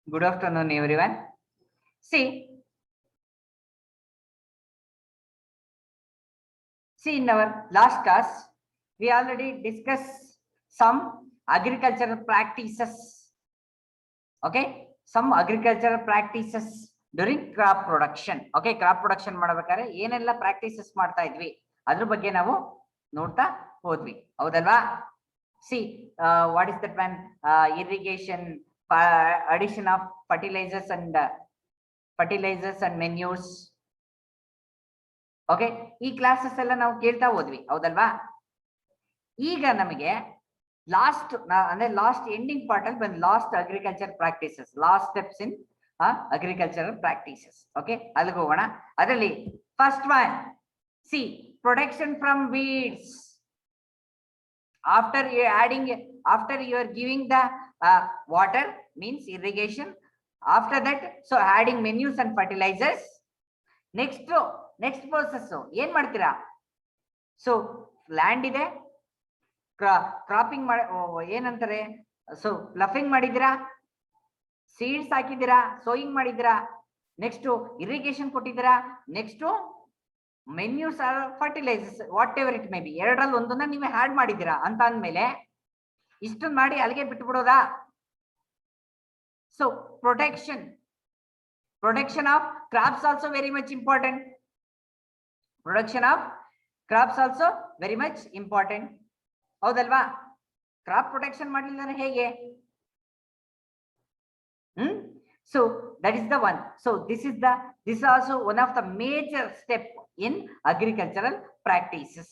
Good afternoon, everyone. See, in our last class, we already discussed some agricultural practices. Okay, some agricultural practices during crop production. Okay, crop production ಮಾಡಬೇಕಾದ್ರೆ ಏನೆಲ್ಲ practices ಮಾಡ್ತಾ ಇದ್ವಿ ಅದ್ರ ಬಗ್ಗೆ ನಾವು ನೋಡ್ತಾ ಹೋದ್ವಿ ಹೌದಲ್ವಾ? See, what is that one? Irrigation, addition of fertilizers and manures. Okay, ಈ ಕ್ಲಾಸಸ್ ಎಲ್ಲ ನಾವು ಕೇಳ್ತಾ ಹೋದ್ವಿ ಹೌದಲ್ವಾ? ಈಗ ನಮಗೆ ಲಾಸ್ಟ್ ಅಂದ್ರೆ ಲಾಸ್ಟ್ ಎಂಡಿಂಗ್ ಪಾರ್ಟ್ ಅಲ್ಲಿ ಬಂದು last agriculture practices, last steps in agricultural practices. Okay, ಅಲ್ಲಿಗೆ ಹೋಗೋಣ. ಅದರಲ್ಲಿ first one, C protection from weeds. after you are giving the water, means irrigation. After that, so adding manures and fertilizers. next process ಏನ್ ಮಾಡ್ತೀರಾ? So land ಇದೆ, cropping ಏನಂತಾರೆ, so ploughing ಮಾಡಿದಿರಾ, seeds ಹಾಕಿದಿರಾ, sowing ಮಾಡಿದಿರಾ, ನೆಕ್ಸ್ಟ್ ಇರಿಗೇಷನ್ ಕೊಟ್ಟಿದ್ದೀರಾ, next manures or fertilisers, whatever it may be, ಎರಡರಲ್ಲಿ ಒಂದನ್ನ ನೀವೇ ಆಡ್ ಮಾಡಿದ್ದೀರಾ ಅಂತ ಅಂದ್ಮೇಲೆ ಇಷ್ಟನ್ನು ಮಾಡಿ ಅಲ್ಲಿಗೆ ಬಿಟ್ಬಿಡೋದಾ? So protection of crops also very much important. Production of crops also very much important. ಹೌದಲ್ವಾ? ಕ್ರಾಪ್ ಪ್ರೊಟೆಕ್ಷನ್ ಮಾಡಲಿಲ್ಲ ಹೇಗೆ? So that is the one. So this is also one of the major step in agricultural practices.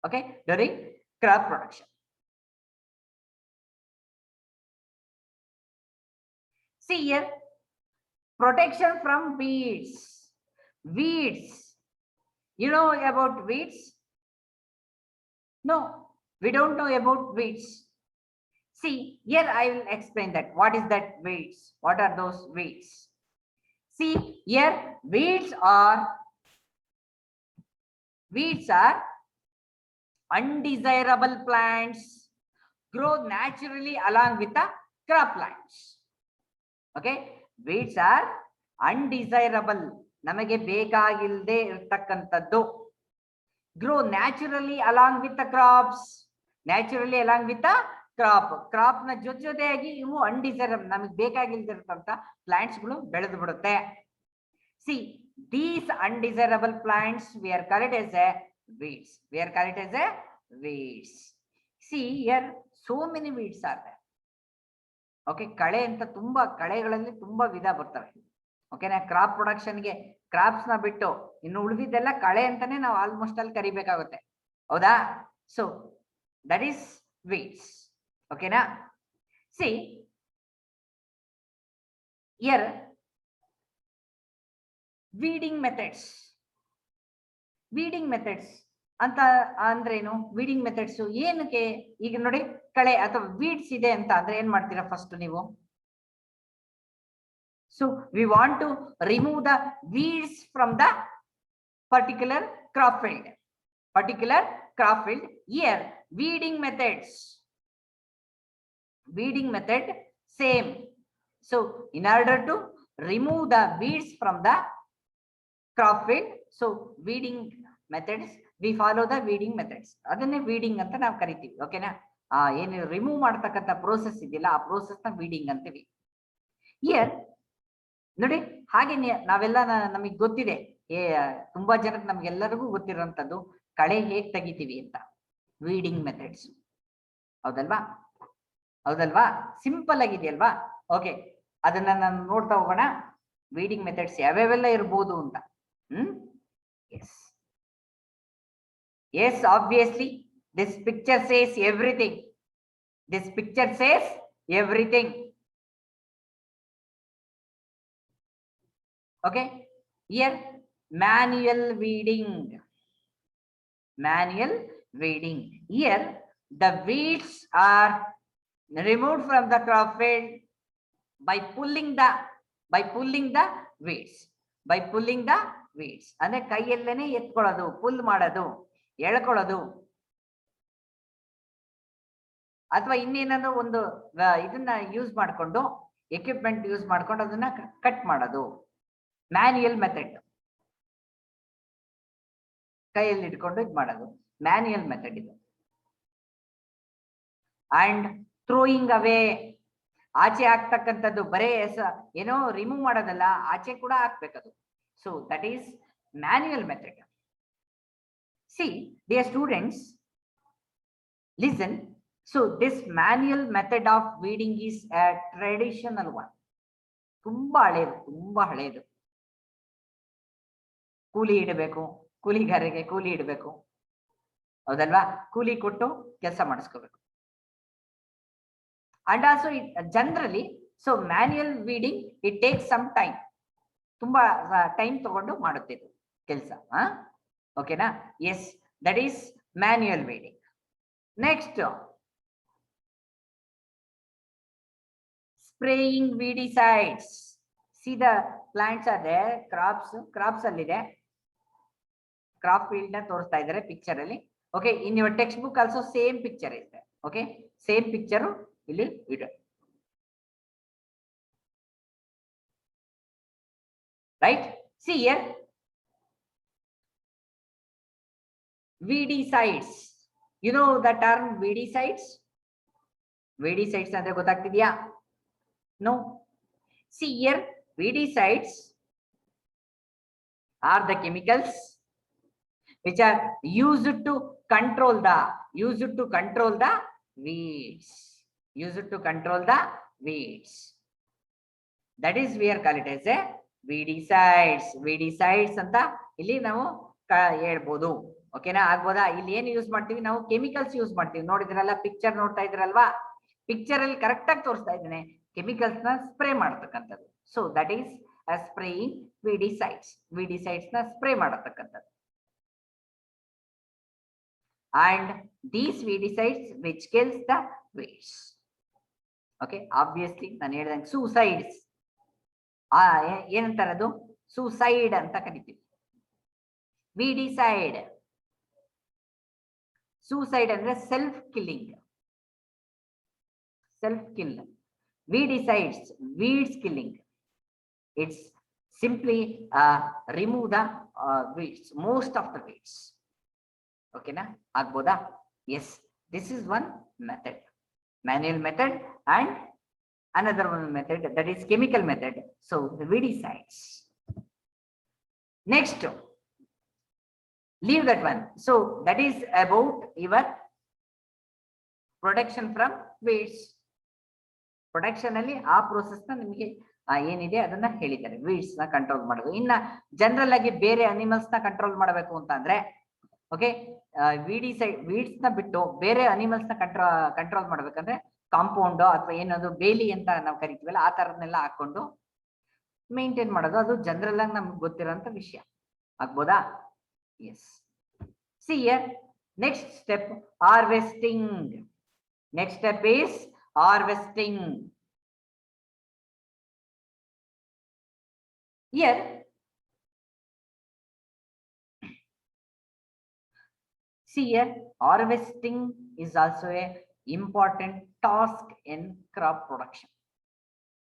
Okay, during crop production. See here, protection from weeds. You know about weeds? No, we don't know about weeds. See here, I will explain that. What is that weeds? What are those weeds? See here, weeds are undesirable plants, grow naturally along with the crop plants. Okay, weeds are undesirable, ನಮಗೆ ಬೇಕಾಗಿಲ್ಲದೆ ಇರತಕ್ಕಂತದ್ದು. grow naturally along with the crops, naturally along with the crop ನ ಜೊತೆಯಾಗಿ ಇವು undesirable, ನಮಗೆ ಬೇಕಾಗಿಲ್ದಿರತಕ್ಕಂತ plants ಗಳು ಬೆಳೆದು ಬಿಡುತ್ತೆ. See, these undesirable plants we are called as a weeds. See here, so many weeds are there. Okay, ಕಳೆ ಅಂತ ತುಂಬಾ, ಕಳೆಗಳಲ್ಲಿ ತುಂಬಾ ವಿಧ ಬರ್ತವೆ. ಓಕೆನಾ? ಕ್ರಾಪ್ ಪ್ರೊಡಕ್ಷನ್ಗೆ ಕ್ರಾಪ್ಸ್ ನ ಬಿಟ್ಟು ಇನ್ನು ಉಳಿದಿದ್ದೆಲ್ಲ ಕಳೆ ಅಂತಾನೆ ನಾವು ಆಲ್ಮೋಸ್ಟ್ ಅಲ್ಲಿ ಕರಿಬೇಕಾಗುತ್ತೆ, ಹೌದಾ? So that is weeds. ಓಕೆನಾ? ಸಿ ಹಿಯರ್ ವೀಡಿಂಗ್ ಮೆಥಡ್ಸ್ ಅಂತ ಅಂದ್ರೇನು? ವೀಡಿಂಗ್ ಮೆಥಡ್ಸ್ ಏನಕ್ಕೆ? ಈಗ ನೋಡಿ, ಕಳೆ ಅಥವಾ ವೀಡ್ಸ್ ಇದೆ ಅಂತ ಅಂದ್ರೆ ಏನ್ ಮಾಡ್ತೀರಾ ಫಸ್ಟ್ ನೀವು? So we want to remove the weeds from the particular crop field. Here, weeding method same. So in order to remove the weeds from the crop field, so weeding methods, we follow the weeding methods. ಅದನ್ನೇ weeding ಅಂತ ನಾವು ಕರಿತೀವಿ. ಓಕೆನಾ? ಏನು remove ಮಾಡತಕ್ಕಂತ process ಇದೆಯಲ್ಲ, ಆ process ನ weeding ಅಂತೀವಿ. Here ನೋಡಿ, ಹಾಗೆ ನಾವೆಲ್ಲ ನಮಗೆ ಗೊತ್ತಿದೆ, ತುಂಬಾ ಜನಕ್ಕೆ ನಮ್ಗೆಲ್ಲರಿಗೂ ಗೊತ್ತಿರೋಂಥದ್ದು ಕಳೆ ಹೇಗ್ ತೆಗಿತೀವಿ ಅಂತ, ವೀಡಿಂಗ್ ಮೆಥಡ್ಸ್. ಹೌದಲ್ವಾ? ಸಿಂಪಲ್ ಆಗಿದೆಯಲ್ವಾ? ಓಕೆ, ಅದನ್ನ ನಾನು ನೋಡ್ತಾ ಹೋಗೋಣ. ವೀಡಿಂಗ್ ಮೆಥಡ್ಸ್ ಯಾವ್ಯಾವೆಲ್ಲ ಇರ್ಬೋದು ಅಂತ. Yes obviously this picture says everything. Okay, here manual weeding. Here the weeds are removed from the crop field by pulling the weeds. ಅಂದ್ರೆ ಕೈಯಲ್ಲೇನೆ ಎತ್ಕೊಳ್ಳೋದು, ಪುಲ್ ಮಾಡೋದು, ಎಳ್ಕೊಳ್ಳೋದು, ಅಥವಾ ಇನ್ನೇನಾದ್ರು ಒಂದು ಇದನ್ನ ಯೂಸ್ ಮಾಡಿಕೊಂಡು ಎಕ್ವಿಪ್ಮೆಂಟ್ ಯೂಸ್ ಮಾಡ್ಕೊಂಡು ಅದನ್ನ ಕಟ್ ಮಾಡೋದು ಮ್ಯಾನ್ಯುಯಲ್ ಮೆಥಡ್. ಕೈಯಲ್ಲಿ ಇಟ್ಕೊಂಡು ಇದು ಮಾಡೋದು ಮ್ಯಾನ್ಯುಯಲ್ ಮೆಥಡ್ ಇದು. ಅಂಡ್ ಥ್ರೋಯಿಂಗ್ ಅವೇ, ಆಚೆ ಹಾಕ್ತಕ್ಕಂಥದ್ದು ಬರೇ ಏನೋ ರಿಮೂವ್ ಮಾಡೋದಲ್ಲ, ಆಚೆ ಕೂಡ ಹಾಕ್ಬೇಕದು. So that is manual method. See dear students, listen. So this manual method of weeding is a traditional one. ತುಂಬಾ ಹಳೆಯದು. ಕೂಲಿ ಇಡಬೇಕು, ಕೂಲಿಗಾರರಿಗೆ ಕೂಲಿ ಇಡಬೇಕು, ಹೌದಲ್ವಾ? ಕೂಲಿ ಕೊಟ್ಟು ಕೆಲಸ ಮಾಡಿಸ್ಕೋಬೇಕು. And also generally so manual weeding it takes some time. ತುಂಬಾ ಟೈಮ್ ತಗೊಂಡು ಮಾಡುತ್ತೆ ಇದು ಕೆಲಸ. ಓಕೆನಾ? Yes, that is manual weeding. Next, spraying weedicides. See the plants are there, crops allide, crop field na ತೋರಿಸ್ತಾ ಇದ್ದಾರೆ ಪಿಕ್ಚರ್ ಅಲ್ಲಿ. Okay, in your text book also same picture ಇದೆ. ಓಕೆ, ಸೇಮ್ ಪಿಕ್ಚರ್ ಇಲ್ಲಿ ಇದೆ, right? See here, weedicides. You know the term weedicides? Weedicides ಅಂದ್ರೆ ಗೊತ್ತಾಗ್ತಿದ್ಯಾ? No. See here, weedicides are the chemicals which are used to control the weeds. Used to control the weeds. That is we are call it as a weedicides. Weedicides ಅಂತ ಇಲ್ಲಿ ನಾವು ಹೇಳ್ಬೋದು. ಓಕೆನಾ? ಆಗ್ಬೋದಾ? ಇಲ್ಲಿ ಏನು use ಮಾಡ್ತೀವಿ ನಾವು? ಕೆಮಿಕಲ್ಸ್ ಯೂಸ್ ಮಾಡ್ತೀವಿ. ನೋಡಿದ್ರಲ್ಲ, ಪಿಕ್ಚರ್ ನೋಡ್ತಾ ಇದ್ರಲ್ವಾ? ಪಿಕ್ಚರ್ ಅಲ್ಲಿ ಕರೆಕ್ಟ್ ಆಗಿ ತೋರಿಸ್ತಾ ಇದ್ದೇನೆ. ಕೆಮಿಕಲ್ಸ್ ನ ಸ್ಪ್ರೇ ಮಾಡತಕ್ಕಂಥದ್ದು. So that is spraying weedicides. weedicides ನ ಸ್ಪ್ರೇ ಮಾಡತಕ್ಕಂಥದ್ದು. And these weedicides which kills the weeds. Okay, obviously ನಾನು ಹೇಳಿದಂಗೆ ಸೂಸೈಡ್ಸ್, ಏನಂತಾರೆ ಅದು? ಸೂಸೈಡ್ ಅಂತ ಕರಿತೀವಿ. weedicide, ಸೂಸೈಡ್ ಅಂದ್ರೆ self killing, self kill. Weedicides, weeds killing. It's simply remove the weeds, most of the weeds. Okay na? Agboda? Yes, this is one method, manual method, and another one method, that is chemical method. So the weedicides. Next, leave that one. So that is about your protection from weeds. Production ಅಲ್ಲಿ ಆ process ನ ನಿಮಗೆ ಏನಿದೆ ಅದನ್ನ ಹೇಳಿದ್ದಾರೆ, weeds ನ control ಮಾಡೋದು. ಇನ್ನ ಜನರಲ್ ಆಗಿ ಬೇರೆ ಅನಿಮಲ್ಸ್ ನ ಕಂಟ್ರೋಲ್ ಮಾಡಬೇಕು ಅಂತ ಅಂದ್ರೆ, ಓಕೆ, ವೀಡ್ಸ್ ನ ಬಿಟ್ಟು ಬೇರೆ ಅನಿಮಲ್ಸ್ ನ ಕಂಟ್ರೋಲ್ ಮಾಡ್ಬೇಕಂದ್ರೆ ಕಾಂಪೌಂಡ್ ಅಥವಾ ಏನದು ಬೇಲಿ ಅಂತ ನಾವು ಕರಿತೀವಲ್ಲ, ಆ ತರದನ್ನೆಲ್ಲ ಹಾಕೊಂಡು ಮೇಂಟೈನ್ ಮಾಡೋದು. ಅದು ಜನರಲ್ ಆಗಿ ನಮ್ಗೆ ಗೊತ್ತಿರೋಂಥ ವಿಷಯ. ಆಗ್ಬೋದಾ? Yes. See here, next step harvesting. Next step is harvesting. Here, see here, harvesting is also a important task in crop production.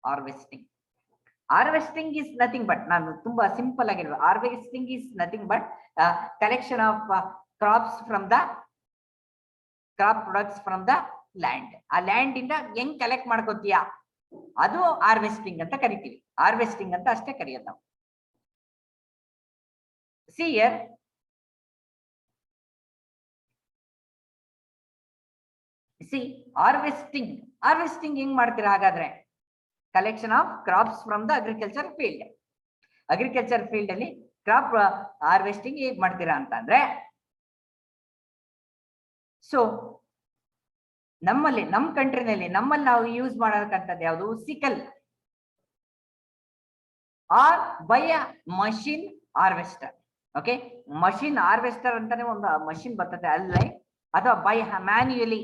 Harvesting is nothing but, ನಾನು ತುಂಬಾ ಸಿಂಪಲ್ ಆಗಿರುವ, harvesting is nothing but collection of crops from the crop products from the land. ಆ land ಇಂದ ಹೆಂಗ್ collect ಮಾಡ್ಕೋತೀಯಾ, ಅದು harvesting ಅಂತ ಕರಿತೀವಿ. Harvesting ಅಂತ ಅಷ್ಟೇ ಕರೆಯೋದು ನಾವು. ಸಿ ಹಿಯರ್, ಸಿ ಹಾರ್ವೆಸ್ಟಿಂಗ್ ಹೆಂಗ್ ಮಾಡ್ತೀರಾ ಹಾಗಾದ್ರೆ? Collection of crops from the agriculture field. Agriculture field ಅಲ್ಲಿ ಕ್ರಾಪ್ ಹಾರ್ವೆಸ್ಟಿಂಗ್ ಹೇಗ್ ಮಾಡ್ತೀರಾ ಅಂತ ಅಂದ್ರೆ, ಸೊ ನಮ್ಮಲ್ಲಿ, ನಮ್ಮ ಕಂಟ್ರಿನಲ್ಲಿ, ನಮ್ಮಲ್ಲಿ ನಾವು ಯೂಸ್ ಮಾಡತಕ್ಕಂಥದ್ದು ಯಾವುದು? Sickle or by a machine harvester. Okay, machine harvester ಅಂತಾನೆ ಒಂದು ಮಷಿನ್ ಬರ್ತದೆ ಅಲ್ಲೇ, ಅಥವಾ ಬೈ ಮ್ಯಾನ್ಯುಯಲಿ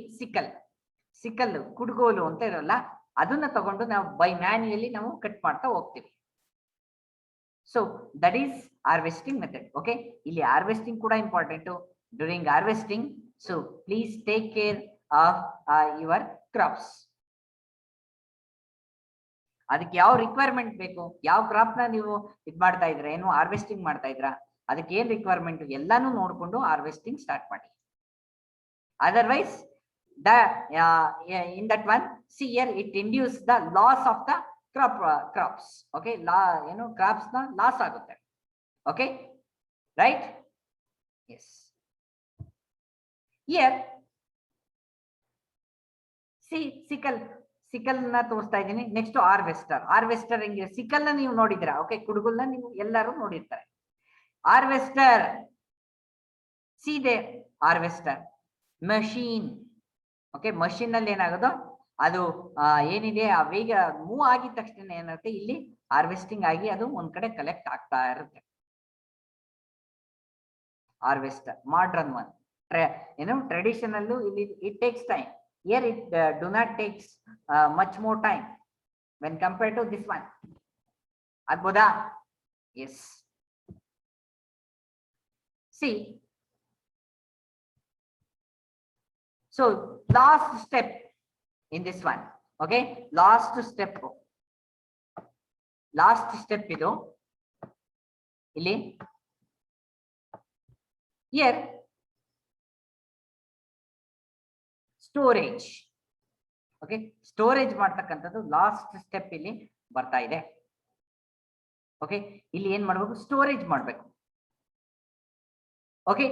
ಸಿಕಲ್ ಕುಡ್ಗೋಲು ಅಂತ ಇರಲ್ಲ, ಅದನ್ನ ತಗೊಂಡು ನಾವು ಬೈ ಮ್ಯಾನ್ಯುಯಲಿ ನಾವು ಕಟ್ ಮಾಡ್ತಾ ಹೋಗ್ತೀವಿ. So that is harvesting method. Okay, ಇಲ್ಲಿ ಹಾರ್ವೆಸ್ಟಿಂಗ್ ಕೂಡ important. During harvesting, so please take care of your crops. ಅದಕ್ಕೆ ಯಾವ ರಿಕ್ವೈರ್ಮೆಂಟ್ ಬೇಕು, ಯಾವ ಕ್ರಾಪ್ ನ ನೀವು ಇದ್ ಮಾಡ್ತಾ ಇದ್ರ, ಏನು ಹಾರ್ವೆಸ್ಟಿಂಗ್ ಮಾಡ್ತಾ ಇದ್ರ, ಅದಕ್ಕೆ ಏನ್ ರಿಕ್ವೈರ್ಮೆಂಟ್ ಎಲ್ಲಾನು ನೋಡ್ಕೊಂಡು ಹಾರ್ವೆಸ್ಟಿಂಗ್ ಸ್ಟಾರ್ಟ್ ಮಾಡಿ. Otherwise in that one, see here, it induce the loss of the crops. Okay, ಏನು crops ನ loss ಆಗುತ್ತೆ. Okay, right? Yes. Here see sickle ನ ತೋರಿಸ್ತಾ ಇದ್ದೀನಿ. ನೆಕ್ಸ್ಟ್ ಹಾರ್ವೆಸ್ಟರ್ ಹೆಂಗೆ, ಸಿಕಲ್ ನ ನೀವು ನೋಡಿದಿರಾ? ಓಕೆ, ಕುಡುಗುಲ್ನ ನೀವು ಎಲ್ಲರೂ ನೋಡಿರ್ತಾರೆ. Harvester, see they harvester machine. Okay, machine ಅಲ್ಲಿ ಏನಾಗೋದು, ಅದು ಏನಿದೆ ಆ ವೇಗ ಮೂವ್ ಆಗಿದ ತಕ್ಷಣ ಏನಾಗುತ್ತೆ, ಇಲ್ಲಿ ಹಾರ್ವೆಸ್ಟಿಂಗ್ ಆಗಿ ಅದು ಒಂದ್ ಕಡೆ ಕಲೆಕ್ಟ್ ಆಗ್ತಾ ಇರುತ್ತೆ. ಹಾರ್ವೆಸ್ಟರ್ ಮಾಡ್ರನ್ ಒನ್, ಏನು ಟ್ರೆಡಿಷನಲ್ ಇಲ್ಲಿ it takes time. Here it do not takes much more time when compared to this one. Agboda? Yes. See, so last step in this one. Okay, last step idu illi. Here storage. Okay, storage ಮಾಡ್ತಕ್ಕಂಥದ್ದು last step ಇಲ್ಲಿ ಬರ್ತಾ ಇದೆ. Okay, ಇಲ್ಲಿ ಏನ್ ಮಾಡ್ಬೇಕು, storage ಮಾಡ್ಬೇಕು. Okay,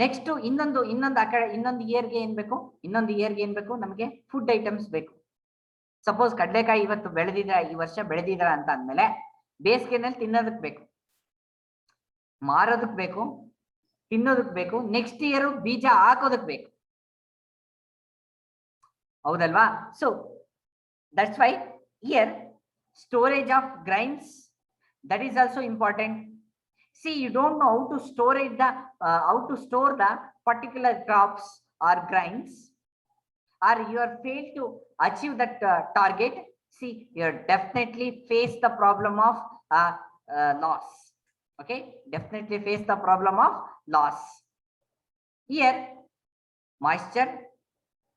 next ಇನ್ನೊಂದು ಇಯರ್ಗೆ ಏನ್ ಬೇಕು, ನಮಗೆ ಫುಡ್ ಐಟಮ್ಸ್ ಬೇಕು. ಸಪೋಸ್ ಕಡಲೆಕಾಯಿ ಇವತ್ತು ಬೆಳೆದಿದ್ರ, ಈ ವರ್ಷ ಬೆಳೆದಿದ್ರ ಅಂತ ಅಂದ್ಮೇಲೆ ಬೇಸಿಗೆನಲ್ಲಿ ತಿನ್ನೋದಕ್ ಬೇಕು, ಮಾರೋದಕ್ ಬೇಕು, ತಿನ್ನೋದಕ್ ಬೇಕು, ನೆಕ್ಸ್ಟ್ ಇಯರ್ ಬೀಜ ಹಾಕೋದಕ್ ಬೇಕು. ಹೌದಲ್ವಾ? So that's why here storage of grains, that is also important. See, you don't know how to store the particular crops or grains, or you are failed to achieve that target. See, you definitely face the problem of loss. Okay, definitely face the problem of loss. Here moisture.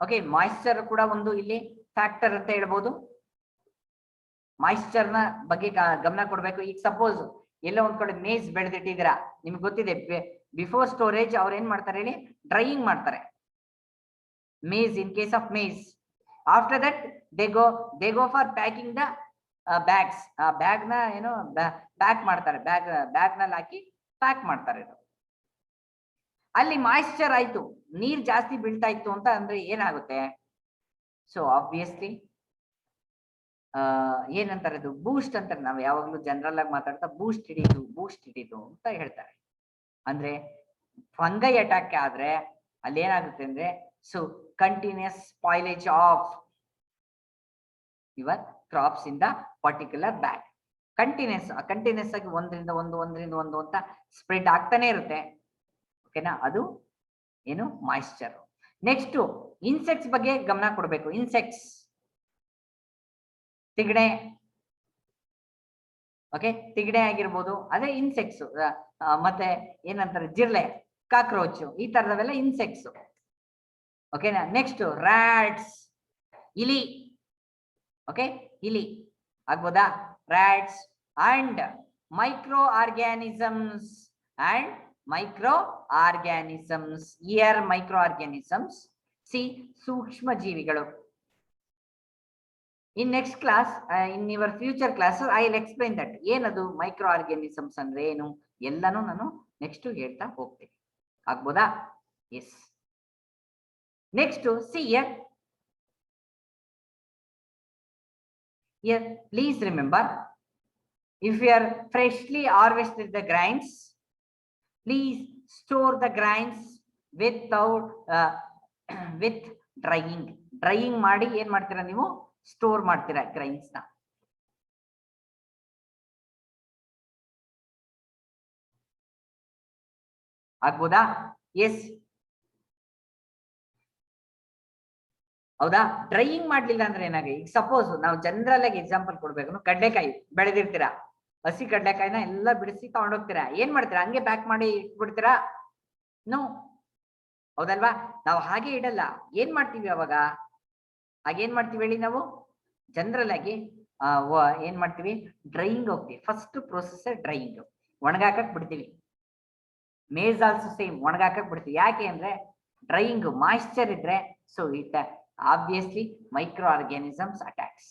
Okay, moisture ಕೂಡ ಒಂದು ಇಲ್ಲಿ factor ಅಂತ ಹೇಳ್ಬೋದು. Moisture ನ ಬಗ್ಗೆ ಗಮನ ಕೊಡ್ಬೇಕು. ಈಗ ಸಪೋಸ್ ಎಲ್ಲೋ ಒಂದ್ ಕಡೆ ಮೇಜ್ ಬೆಳೆದಿಟ್ಟಿದ್ದೀರಾ, ನಿಮ್ಗೆ ಗೊತ್ತಿದೆ, ಬಿಫೋರ್ ಸ್ಟೋರೇಜ್ ಅವ್ರು ಏನ್ ಮಾಡ್ತಾರೆ ಹೇಳಿ, ಡ್ರೈಯಿಂಗ್ ಮಾಡ್ತಾರೆ maize. In case of maize, after that they go for packing the bags. Bag ನ ಏನು ಪ್ಯಾಕ್ ಮಾಡ್ತಾರೆ, ಬ್ಯಾಗ್ ನಲ್ಲಿ ಹಾಕಿ ಪ್ಯಾಕ್ ಮಾಡ್ತಾರೆ. ಅಲ್ಲಿ ಮಾಯಿಶ್ಚರ್ ಆಯ್ತು, ನೀರ್ ಜಾಸ್ತಿ ಬೀಳ್ತಾ ಇತ್ತು ಅಂತ ಅಂದ್ರೆ ಏನಾಗುತ್ತೆ? ಸೊ ಆಬ್ವಿಯಸ್ಲಿ ಏನಂತಾರೆ, ಅದು ಬೂಸ್ಟ್ ಅಂತಾರೆ. ನಾವು ಯಾವಾಗ್ಲೂ ಜನರಲ್ ಆಗಿ ಮಾತಾಡ್ತಾ ಬೂಸ್ಟ್ ಹಿಡಿದು ಅಂತ ಹೇಳ್ತಾರೆ. ಅಂದ್ರೆ ಫಂಗೈ ಅಟ್ಯಾಕ್ ಆದ್ರೆ ಅಲ್ಲಿ ಏನಾಗುತ್ತೆ ಅಂದ್ರೆ, so continuous spoilage of your crops in the particular bag. Continuous ಆಗಿ ಒಂದರಿಂದ ಒಂದು ಅಂತ ಸ್ಪ್ರೆಡ್ ಆಗ್ತಾನೆ ಇರುತ್ತೆ. ಓಕೆನಾ, ಅದು ಏನು ಮಾಯಿಶ್ಚರ್. ನೆಕ್ಸ್ಟ್ ಇನ್ಸೆಕ್ಟ್ಸ್ ಬಗ್ಗೆ ಗಮನ ಕೊಡಬೇಕು. ಇನ್ಸೆಕ್ಟ್ಸ್, ತಿಗಣೆ. ಓಕೆ, ತಿಗಣೆ ಆಗಿರ್ಬೋದು, ಅದೇ ಇನ್ಸೆಕ್ಟ್ಸ್. ಮತ್ತೆ ಏನಂತಾರೆ, ಜಿರ್ಲೆ, ಕಾಕ್ರೋಚ್, ಈ ತರದವೆಲ್ಲ ಇನ್ಸೆಕ್ಟ್ಸ್. ಓಕೆನಾ. ನೆಕ್ಸ್ಟ್ ರ್ಯಾಟ್ಸ್, ಇಲಿ. ಓಕೆ, ಇಲಿ ಆಗ್ಬೋದಾ? Rats and micro organisms here microorganisms, see, ಸೂಕ್ಷ್ಮ ಜೀವಿಗಳು. in next class, in your future classes I will explain that ಏನದು ಮೈಕ್ರೋ ಆರ್ಗ್ಯಾನಿಸಮ್ಸ್ ಅಂದ್ರೆ ಏನು ಎಲ್ಲಾನು ನಾನು ನೆಕ್ಸ್ಟ್ ಹೇಳ್ತಾ ಹೋಗ್ತೀನಿ. ಆಗ್ಬೋದಾ? Yes. Next see here please remember, if you are freshly harvested the grains, please store the grains without with drying ಮಾಡಿ ಏನ್ ಮಾಡ್ತೀರಾ ನೀವು, ಸ್ಟೋರ್ ಮಾಡ್ತೀರಾ ಗ್ರೈನ್ಸ್ ನ. ಆಗ್ಬೋದಾ? ಎಸ್. ಹೌದಾ? ಡ್ರೈಯಿಂಗ್ ಮಾಡ್ಲಿಲ್ಲ ಅಂದ್ರೆ ಏನಾಗಿ, ಈಗ ಸಪೋಸ್ ನಾವು ಜನರಲ್ ಆಗಿ ಎಕ್ಸಾಂಪಲ್ ಕೊಡ್ಬೇಕು, ಕಡ್ಲೆಕಾಯಿ ಬೆಳೆದಿರ್ತೀರಾ, ಹಸಿ ಕಡ್ಲೆಕಾಯಿನ ಎಲ್ಲ ಬಿಡಿಸಿ ತಗೊಂಡೋಗ್ತೀರಾ, ಏನ್ ಮಾಡ್ತೀರಾ, ಹಂಗೆ ಪ್ಯಾಕ್ ಮಾಡಿ ಇಟ್ಬಿಡ್ತೀರಾ? ನೋ, ಹೌದಲ್ವಾ? ನಾವು ಹಾಗೆ ಇಡಲ್ಲ. ಏನ್ ಮಾಡ್ತೀವಿ ಅವಾಗ? ಹಾಗೇನ್ ಮಾಡ್ತೀವಿ ಹೇಳಿ, ನಾವು ಜನರಲ್ ಆಗಿ ಏನ್ ಮಾಡ್ತೀವಿ, ಡ್ರೈಯಿಂಗ್ ಹೋಗ್ತೀವಿ. ಫಸ್ಟ್ ಪ್ರೊಸೆಸ್ ಡ್ರೈಯಿಂಗ್, ಒಣಗಾಕಕ್ ಬಿಡ್ತೀವಿ. ಮೇಜ್ ಆಲ್ಸೋ ಸೇಮ್, ಒಣಗಾಕಕ್ ಬಿಡ್ತೀವಿ. ಯಾಕೆ ಅಂದ್ರೆ ಡ್ರೈಯಿಂಗ್ ಮಾಯಿಶ್ಚರ್ ಇದ್ರೆ so it obviously microorganisms attacks.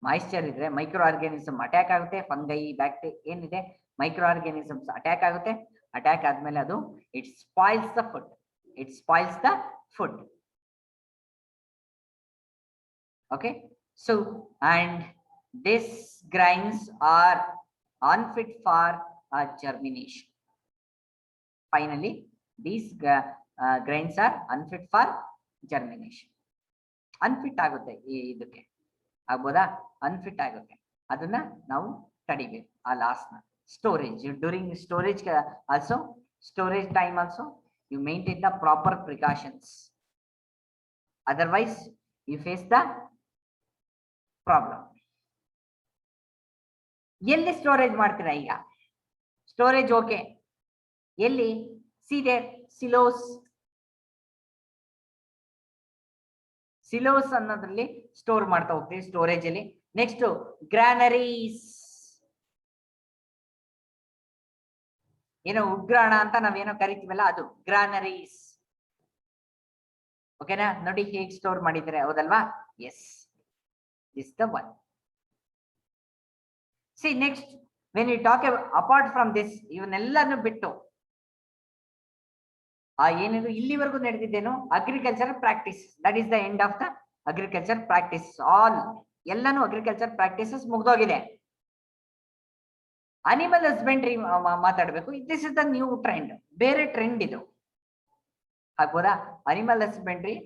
Moisture ಇದ್ರೆ ಮೈಕ್ರೋ ಆರ್ಗ್ಯಾನಿಸಮ್ ಅಟ್ಯಾಕ್ ಆಗುತ್ತೆ. ಫಂಗೈ, ಬ್ಯಾಕ್ಟೀರಿಯಾ ಏನಿದೆ ಮೈಕ್ರೋ ಆರ್ಗ್ಯಾನಿಸಮ್ಸ್ ಅಟ್ಯಾಕ್ ಆಗುತ್ತೆ. ಅಟ್ಯಾಕ್ ಆದ್ಮೇಲೆ ಅದು it spoils the food, it spoils the food. Okay, so and these grains are unfit for germination. Finally, these grains are unfit for germination. Unfit ಆಗುತ್ತೆ ಇದಕ್ಕೆ, ಆಗ್ಬೋದಾ? Unfit ಆಗುತ್ತೆ, ಅದನ್ನ ನಾವು ತಡಿಬೇಕು. ಆ ಲಾಸ್ ನ storage, during storage also, storage time also you maintain the proper precautions, otherwise you face the problem. ಎಲ್ಲಿ storage ಮಾಡ್ತೀರಾ ಈಗ? ಸ್ಟೋರೇಜ್ ಓಕೆ, ಎಲ್ಲಿ? ಸೀದೆ ಸಿಲೋಸ್, ಸಿಲೋಸ್ ಅನ್ನೋದ್ರಲ್ಲಿ ಸ್ಟೋರ್ ಮಾಡ್ತಾ ಹೋಗ್ತೀವಿ, ಸ್ಟೋರೇಜ್ ಅಲ್ಲಿ. ನೆಕ್ಸ್ಟ್ ಗ್ರಾನರೀಸ್, ಏನೋ ಉಗ್ರಾಣ ಅಂತ ನಾವೇನೋ ಕರಿತೀವಲ್ಲ ಅದು ಗ್ರಾನರೀಸ್. ಓಕೆನಾ? ನೋಡಿ ಹೇಗೆ ಸ್ಟೋರ್ ಮಾಡಿದ್ರೆ, ಹೌದಲ್ವಾ? Yes, this is the one. See next, when you talk about, apart from this, ಇವನ್ನೆಲ್ಲನೂ ಬಿಟ್ಟು ಏನಿದು ಇಲ್ಲಿವರೆಗೂ ನಡೆದಿದ್ದೇನು agriculture practice, that is the end of the agriculture practice. All ಎಲ್ಲಾನು ಅಗ್ರಿಕಲ್ಚರ್ ಪ್ರಾಕ್ಟೀಸಸ್ ಮುಗ್ದೋಗಿದೆ. ಅನಿಮಲ್ ಹಸ್ಬೆಂಡ್ರಿ ಮಾತಾಡ್ಬೇಕು. This is the new trend, ಬೇರೆ trend ಇದು, ಆಗ್ಬೋದಾ? ಅನಿಮಲ್ ಹಸ್ಬೆಂಡ್ರಿ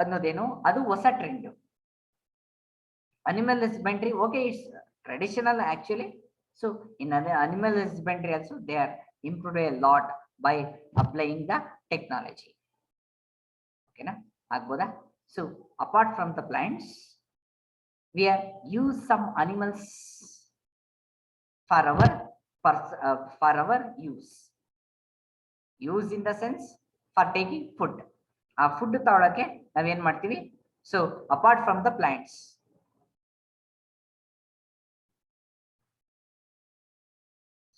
ಅನ್ನೋದೇನು, ಅದು ಹೊಸ trend. Animal husbandry, okay, it's traditional actually. So in animal husbandry also they are improved a lot by applying the technology. Okay na, agboda? So apart from the plants, we have used some animals for our use. Use in the sense for taking food. ಆ food ತಗೊಳಕ್ಕೆ ನಾವೇನ್ ಮಾಡ್ತೀವಿ? So apart from the plants,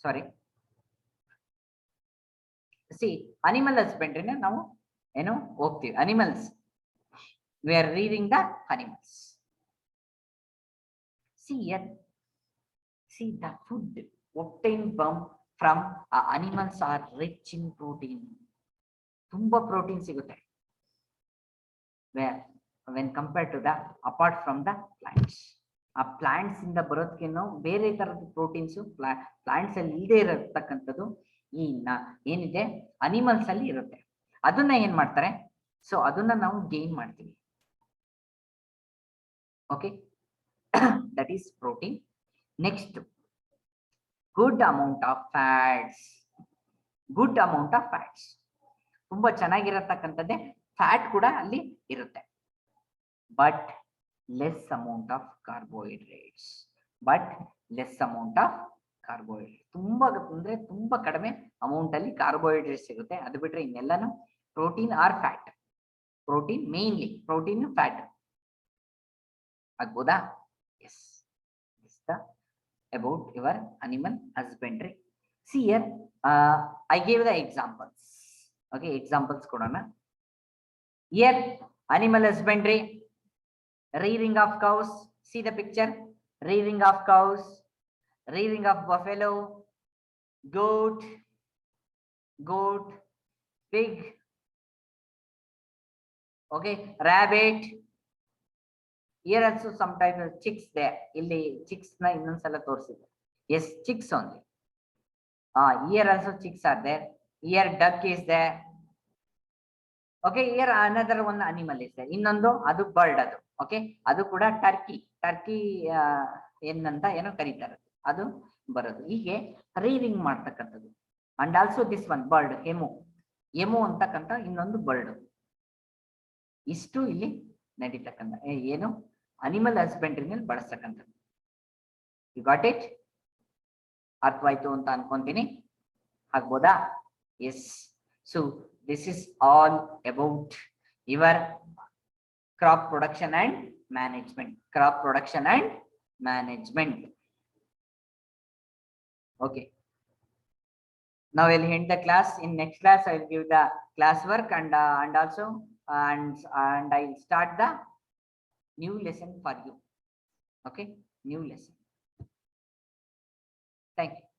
sorry, see animal ಹಸ್ಬೆಂಡ್ರಿನ ನಾವು ಏನು ಹೋಗ್ತೀವಿ. Animals, we are rearing the animals. See the food obtained from animals are rich in protein. ತುಂಬಾ protein ಸಿಗುತ್ತೆ when compared to the apart from the plants. ಆ plants ಇಂದ ಬರೋದಕ್ಕೇನೋ ಬೇರೆ ತರದ ಪ್ರೋಟೀನ್ಸ್ ಪ್ಲಾಂಟ್ಸ್ ಅಲ್ಲಿ ಇಲ್ಲದೆ ಇರತಕ್ಕಂಥದ್ದು ಈ ಏನಿದೆ ಅನಿಮಲ್ಸ್ ಅಲ್ಲಿ ಇರುತ್ತೆ. ಅದನ್ನ ಏನ್ ಮಾಡ್ತಾರೆ? ಸೊ ಅದನ್ನ ನಾವು ಗೇನ್ ಮಾಡ್ತೀವಿ. Okay, that is protein. Next, good amount of fats. Good amount of fats, ತುಂಬಾ ಚೆನ್ನಾಗಿರತಕ್ಕಂಥದ್ದೇ ಫ್ಯಾಟ್ ಕೂಡ ಅಲ್ಲಿ ಇರುತ್ತೆ. But less amount of carbohydrates, but less amount of carbohydrates. ತುಂಬಾ ಅಂದ್ರೆ ತುಂಬಾ ಕಡಿಮೆ ಅಮೌಂಟ್ ಅಲ್ಲಿ ಕಾರ್ಬೋಹೈಡ್ರೇಟ್ ಸಿಗುತ್ತೆ. ಅದು ಬಿಟ್ರೆ ಇನ್ನೆಲ್ಲಾನು protein or fat. Protein mainly, protein fat, ಆಗ್ಬೋದಾ? Yes, about your animal husbandry. See here, I gave the examples. Okay, examples ಕೊಡೋಣ. Here animal husbandry, rearing of cows. See the picture, rearing of cows, rearing of buffalo, goat, pig, okay, rabbit. Here also sometimes chicks there. Illi chicks na innonsala torside. Yes, chicks only. Here also chicks are there. Here duck is there. Okay, here another one animal is there. ಇನ್ನೊಂದು ಅದು bird, ಅದು okay, ಅದು ಕೂಡ Turkey ಏನಂತ ಏನೋ ಕರೀತಾರೆ, ಅದು ಬರೋದು. ಹೀಗೆ ರೀರಿಂಗ್ ಮಾಡ್ತಕ್ಕಂಥದ್ದು. And also this one bird, emu ಅಂತಕ್ಕಂಥ ಇನ್ನೊಂದು ಬರ್ಡ್. ಇಷ್ಟು ಇಲ್ಲಿ ನಡೀತಕ್ಕಂಥ ಏನು ಅನಿಮಲ್ ಹಸ್ಬೆಂಡ್ರಿನಲ್ಲಿ ಬಳಸ್ತಕ್ಕಂಥದ್ದು. You got it? ಅರ್ಥವಾಯ್ತು ಅಂತ ಅನ್ಕೊಂತೀನಿ, ಆಗ್ಬೋದಾ? Yes. So this is all about your crop production and management. Crop production and management. Okay. Now I'll end the class. In next class, I'll give the classwork and also I'll start the new lesson for you. Okay, new lesson. Thank you.